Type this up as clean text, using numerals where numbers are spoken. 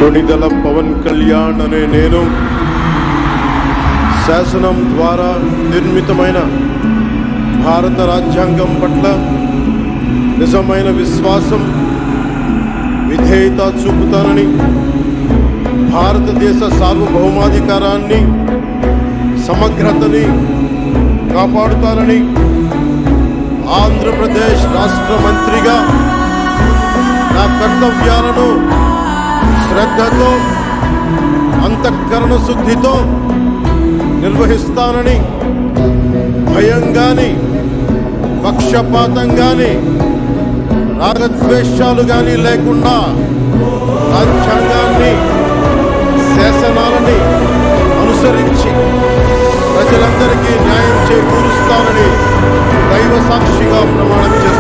కొణిదెల పవన్ కళ్యాణ్ అనే నేను శాసనం ద్వారా నిర్మితమైన భారత రాజ్యాంగం పట్ల నిజమైన విశ్వాసం, విధేయత చూపుతానని, భారతదేశ సార్వభౌమాధికారాన్ని, సమగ్రతని కాపాడుతానని, ఆంధ్రప్రదేశ్ రాష్ట్ర మంత్రిగా నా కర్తవ్యాలను శ్రద్ధతో, అంతఃకరణ శుద్ధితో నిర్వహిస్తానని, భయం గాని, పక్షపాతం గాని, రాగద్వేషాలు గాని లేకుండా రాజ్యాంగాన్ని, శాసనాలని అనుసరించి ప్రజలందరికీ న్యాయం చేకూరుస్తానని దైవ సాక్షిగా ప్రమాణం చేస్తాను.